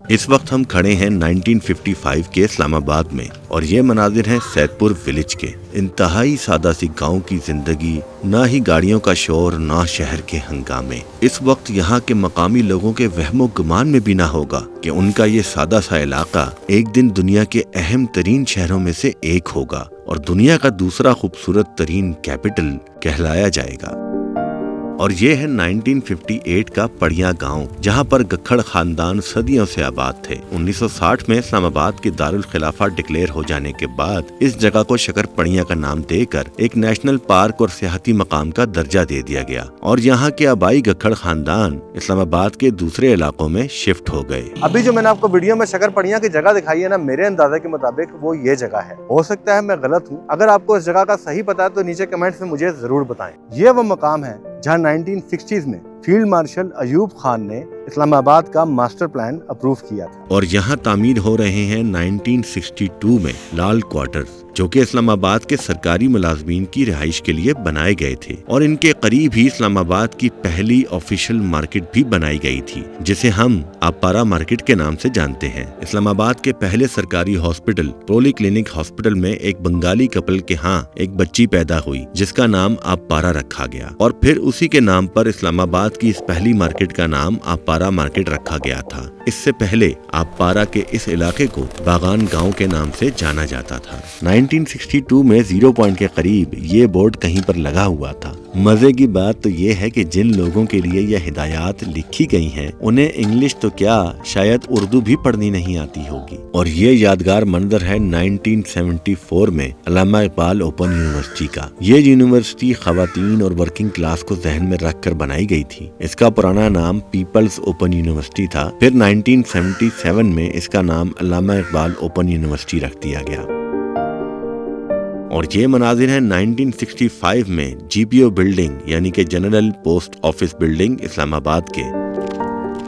इस वक्त हम खड़े हैं 1955 के इस्लामाबाद में और ये मनाजिर हैं सैदपुर विलेज के। इंतहाई सादा सी गांव की जिंदगी, ना ही गाड़ियों का शोर, ना शहर के हंगामे। इस वक्त यहाँ के मकामी लोगों के वहमो गुमान में भी ना होगा कि उनका ये सादा सा इलाका एक दिन दुनिया के अहम तरीन शहरों में से एक होगा और दुनिया का दूसरा खूबसूरत तरीन कैपिटल कहलाया जाएगा। और ये है 1958 का पड़िया गांव, जहां पर गक्खड़ खानदान सदियों से आबाद थे। 1960 में इस्लामाबाद की दारुल खिलाफा डिक्लेयर हो जाने के बाद इस जगह को शकर पड़िया का नाम देकर एक नेशनल पार्क और सियाहती मकाम का दर्जा दे दिया गया और यहाँ के आबाई गक्खड़ खानदान इस्लामाबाद के दूसरे इलाकों में शिफ्ट हो गए। अभी जो मैंने आपको वीडियो में शकर पड़िया की जगह दिखाई है ना, मेरे अंदाजे के मुताबिक वो ये जगह है। हो सकता है मैं गलत हूँ। अगर आपको इस जगह का सही पता है तो नीचे कमेंट्स में मुझे जरूर बताएं। ये वो मकाम है जहाँ 1960s में फील्ड मार्शल अयूब खान ने इस्लामाबाद का मास्टर प्लान अप्रूव किया था। और यहाँ तामीर हो रहे हैं 1962 में लाल क्वार्टर्स, जो कि इस्लामाबाद के सरकारी मुलाजमीन की रिहाइश के लिए बनाए गए थे और इनके करीब ही इस्लामाबाद की पहली ऑफिशियल मार्केट भी बनाई गई थी, जिसे हम आपारा मार्केट के नाम से जानते हैं। इस्लामाबाद के पहले सरकारी हॉस्पिटल पोली क्लिनिक हॉस्पिटल में एक बंगाली कपल के यहाँ एक बच्ची पैदा हुई जिसका नाम आपारा रखा गया और फिर उसी के नाम पर इस्लामाबाद की इस पहली मार्केट का नाम आपारा मार्केट रखा गया था। इससे पहले आपारा के इस इलाके को बागान गांव के नाम से जाना जाता था। 1962 में 0 पॉइंट के करीब ये बोर्ड कहीं पर लगा हुआ था। मजे की बात तो ये है कि जिन लोगों के लिए यह हिदायत लिखी गई हैं, उन्हें इंग्लिश तो क्या शायद उर्दू भी पढ़नी नहीं आती होगी। और ये यादगार मंजर है 1974 में अल्लामा इकबाल ओपन यूनिवर्सिटी का। ये यूनिवर्सिटी खवातीन और वर्किंग क्लास को जहन में रखकर बनाई गई थी। इसका पुराना नाम पीपल्स ओपन यूनिवर्सिटी था। फिर 1977 में इसका नाम अल्लामा इकबाल ओपन यूनिवर्सिटी रख दिया गया। और ये मनाजिर है 1965 में GPO बिल्डिंग यानी कि general post office building Islamabad के।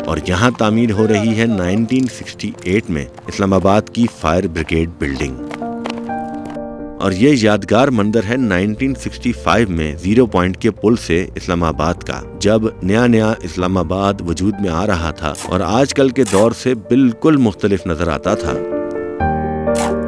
और यहाँ तामीर हो रही है 1968 में इस्लामाबाद की फायर ब्रिगेड बिल्डिंग। और ये यादगार मंजर है 1965 में 0 पॉइंट के पुल से इस्लामाबाद का, जब नया इस्लामाबाद वजूद में आ रहा था और आजकल के दौर से बिल्कुल मुख्तलिफ नजर आता था।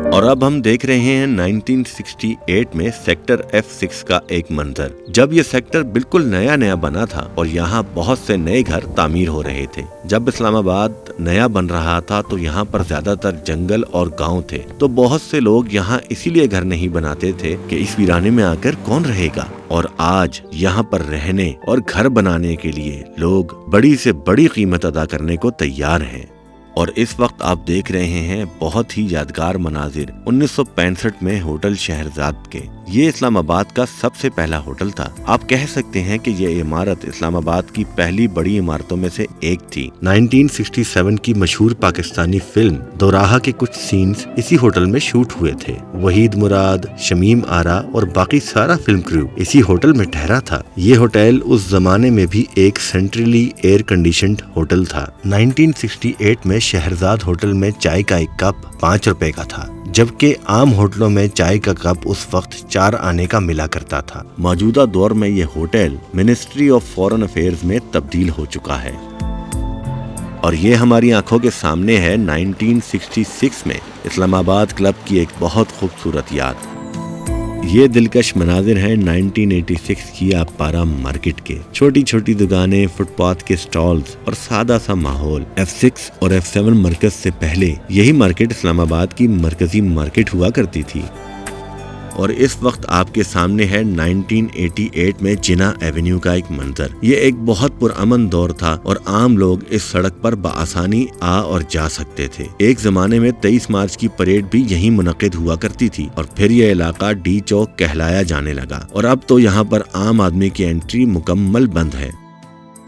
और अब हम देख रहे हैं 1968 में सेक्टर F6 का एक मंजर, जब ये सेक्टर बिल्कुल नया बना था और यहाँ बहुत से नए घर तामीर हो रहे थे। जब इस्लामाबाद नया बन रहा था तो यहाँ पर ज्यादातर जंगल और गांव थे, तो बहुत से लोग यहाँ इसीलिए घर नहीं बनाते थे कि इस वीराने में आकर कौन रहेगा। और आज यहाँ पर रहने और घर बनाने के लिए लोग बड़ी से बड़ी कीमत अदा करने को तैयार हैं। और इस वक्त आप देख रहे हैं बहुत ही यादगार मनाजिर 1965 में होटल शहरजाद के। ये इस्लामाबाद का सबसे पहला होटल था। आप कह सकते हैं कि ये इमारत इस्लामाबाद की पहली बड़ी इमारतों में से एक थी। 1967 की मशहूर पाकिस्तानी फिल्म दोराहा के कुछ सीन्स इसी होटल में शूट हुए थे। वहीद मुराद, शमीम आरा और बाकी सारा फिल्म क्रू इसी होटल में ठहरा था। ये होटल उस जमाने में भी एक सेंट्रली एयर कंडीशनड होटल था। 1968 में शहरजाद होटल में चाय का एक कप 5 रुपए का था, जबकि आम होटलों में चाय का कप उस वक्त 4 आने का मिला करता था। मौजूदा दौर में ये hotel ministry of foreign affairs में तब्दील हो चुका है। और ये हमारी आंखों के सामने है 1966 में इस्लामाबाद क्लब की एक बहुत खूबसूरत याद। ये दिलकश मनाजिर हैं 1986 की आपारा मार्केट के। छोटी छोटी दुकानें, फुटपाथ के स्टॉल्स और सादा सा माहौल। F6 और F7 मरकज से पहले यही मार्केट इस्लामाबाद की मरकजी मार्केट हुआ करती थी। और इस वक्त आपके सामने है 1988 में जिना एवेन्यू का एक मंजर। ये एक बहुत पुरअमन दौर था और आम लोग इस सड़क पर बआसानी आ और जा सकते थे। एक जमाने में 23 मार्च की परेड भी यहीं मुनक्किद हुआ करती थी और फिर यह इलाका डी चौक कहलाया जाने लगा और अब तो यहाँ पर आम आदमी की एंट्री मुकम्मल बंद है।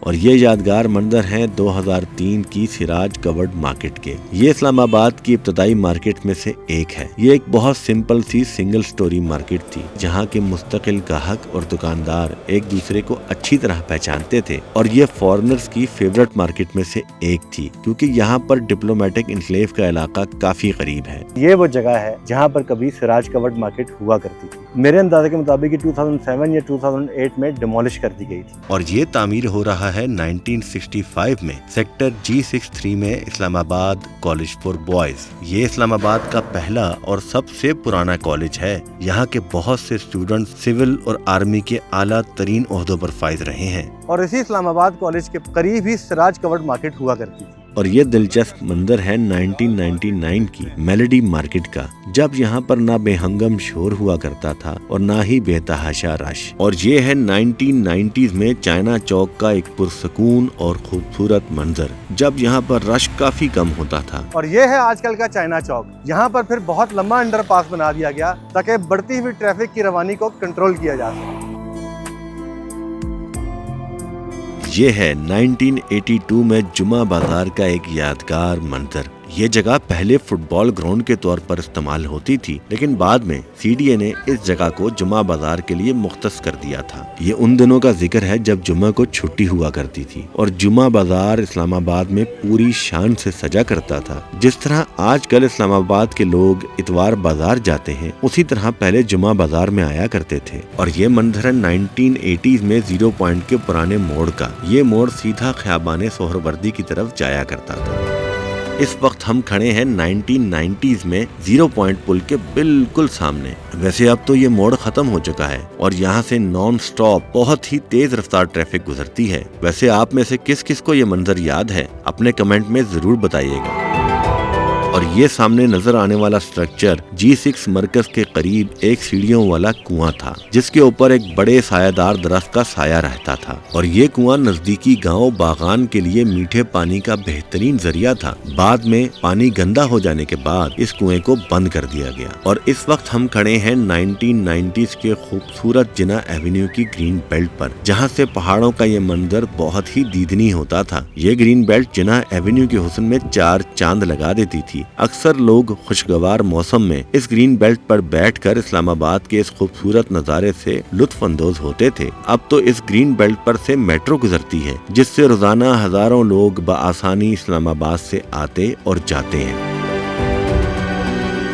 और ये यादगार मंजर हैं 2003 की सिराज कवर्ड मार्केट के। ये इस्लामाबाद की इब्तदाई मार्केट में से एक है। ये एक बहुत सिंपल सी सिंगल स्टोरी मार्केट थी, जहाँ के मुस्तकिल गाहक और दुकानदार एक दूसरे को अच्छी तरह पहचानते थे और ये फॉरेनर्स की फेवरेट मार्केट में से एक थी, क्योंकि यहाँ पर डिप्लोमेटिक इनक्लेव का इलाका काफी करीब है। ये वो जगह है जहाँ पर कभी सिराज कवर्ड मार्केट हुआ करती थी। मेरे अंदाजे के मुताबिक 2007 या 2008 में डिमोलिश कर दी गई थी। और ये तामीर हो रहा है 1965 में सेक्टर G63 में इस्लामाबाद कॉलेज फॉर बॉयज। ये इस्लामाबाद का पहला और सबसे पुराना कॉलेज है। यहाँ के बहुत से स्टूडेंट सिविल और आर्मी के आला तरीन ओहदों पर फाइज रहे हैं। और इसी इस्लामाबाद कॉलेज के करीब ही सिराज कवर्ड मार्केट हुआ करती थी। और ये दिलचस्प मंजर है 1999 की मेलोडी मार्केट का, जब यहाँ पर ना बेहंगम शोर हुआ करता था और ना ही बेतहाशा रश। और ये है 1990s में चाइना चौक का एक पुरसकून और खूबसूरत मंजर, जब यहाँ पर रश काफी कम होता था। और ये है आजकल का चाइना चौक। यहाँ पर फिर बहुत लंबा अंडरपास बना दिया गया ताकि बढ़ती हुई ट्रैफिक की रवानी को कंट्रोल किया जा सके। ये है 1982 में जुमा बाजार का एक यादगार मंजर। ये जगह पहले फुटबॉल ग्राउंड के तौर पर इस्तेमाल होती थी, लेकिन बाद में CDA ने इस जगह को जुमा बाजार के लिए मुख्तस कर दिया था। ये उन दिनों का जिक्र है जब जुमा को छुट्टी हुआ करती थी और जुमा बाजार इस्लामाबाद में पूरी शान से सजा करता था। जिस तरह आजकल इस्लामाबाद के लोग इतवार बाजार जाते हैं, उसी तरह पहले जुमा बाजार में आया करते थे। और ये मंजर है 1980s में 0 पॉइंट के पुराने मोड़ का। ये मोड़ सीधा ख़ियाबान सोहरवर्दी की तरफ जाया करता था। इस वक्त हम खड़े हैं 1990s में 0 पॉइंट पुल के बिल्कुल सामने। वैसे अब तो ये मोड़ खत्म हो चुका है और यहाँ से नॉन स्टॉप बहुत ही तेज रफ्तार ट्रैफिक गुजरती है। वैसे आप में से किस किस को ये मंजर याद है, अपने कमेंट में जरूर बताइएगा। और ये सामने नजर आने वाला स्ट्रक्चर G6 मरकज के करीब एक सीढ़ियों वाला कुआं था, जिसके ऊपर एक बड़े सायादार दरख्त का साया रहता था। और ये कुआं नजदीकी गांव बागान के लिए मीठे पानी का बेहतरीन जरिया था। बाद में पानी गंदा हो जाने के बाद इस कुएं को बंद कर दिया गया। और इस वक्त हम खड़े हैं 1990s के खूबसूरत जिना एवेन्यू की ग्रीन बेल्ट पर, जहाँ से पहाड़ों का ये मंजर बहुत ही दीदनी होता था। ये ग्रीन बेल्ट जिना एवेन्यू के हुस्न में 4 चांद लगा देती थी। अक्सर लोग खुशगवार मौसम में इस ग्रीन बेल्ट पर बैठकर इस्लामाबाद के इस खूबसूरत नज़ारे से लुत्फ अंदोज होते थे। अब तो इस ग्रीन बेल्ट पर से मेट्रो गुजरती है, जिससे रोजाना हजारों लोग बआसानी इस्लामाबाद से आते और जाते हैं।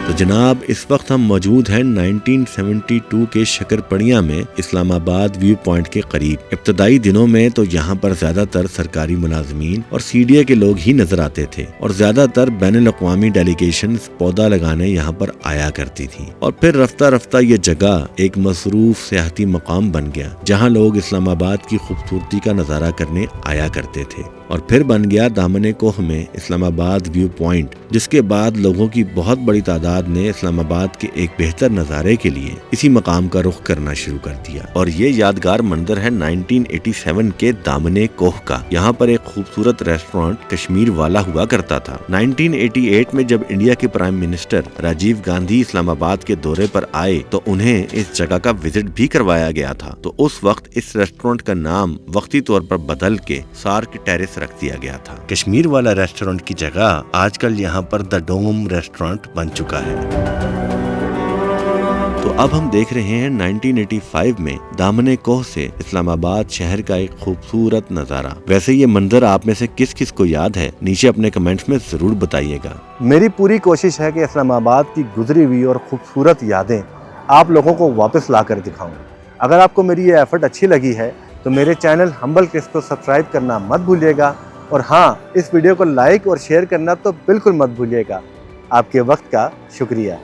तो जनाब, इस वक्त हम मौजूद हैं 1972 के शकरपड़िया में इस्लामाबाद व्यू पॉइंट के करीब। इब्तदाई दिनों में तो यहाँ पर ज्यादातर सरकारी मुलाजमीन और CDA के लोग ही नजर आते थे और ज्यादातर बैनुल-अक़वामी डेलीगेशंस पौधा लगाने यहाँ पर आया करती थी। और फिर रफ्ता रफ्ता ये जगह एक मसरूफ सियाहती मकाम बन गया, जहाँ लोग इस्लामाबाद की खूबसूरती का नज़ारा करने आया करते थे। और फिर बन गया दामने कोह में इस्लामाबाद व्यू पॉइंट, जिसके बाद लोगों की बहुत बड़ी तादाद ने इस्लामाबाद के एक बेहतर नज़ारे के लिए इसी मकाम का रुख करना शुरू कर दिया। और ये यादगार मंजर है 1987 के दामने कोह का। यहाँ पर एक खूबसूरत रेस्टोरेंट कश्मीर वाला हुआ करता था। 1988 में जब इंडिया के प्राइम मिनिस्टर राजीव गांधी इस्लामाबाद के दौरे पर आए तो उन्हें इस जगह का विजिट भी करवाया गया था। तो उस वक्त इस रेस्टोरेंट का नाम वक्ती तौर पर बदल के सार्क टेरेस रख दिया गया था। कश्मीर वाला रेस्टोरेंट की जगह आजकल यहाँ पर द डोम रेस्टोरेंट बन चुका है। तो अब हम देख रहे हैं 1985 में दामने कोह से इस्लामाबाद शहर का एक खूबसूरत नज़ारा। वैसे ये मंजर आप में से किस किस को याद है, नीचे अपने कमेंट्स में जरूर बताइएगा। मेरी पूरी कोशिश है कि इस्लामाबाद की गुजरी हुई और खूबसूरत यादें आप लोगों को वापस ला कर दिखाऊं। अगर आपको मेरी ये एफर्ट अच्छी लगी है तो मेरे चैनल हम्बल क्रिस को सब्सक्राइब करना मत भूलिएगा। और हाँ, इस वीडियो को लाइक और शेयर करना तो बिल्कुल मत भूलिएगा। आपके वक्त का शुक्रिया।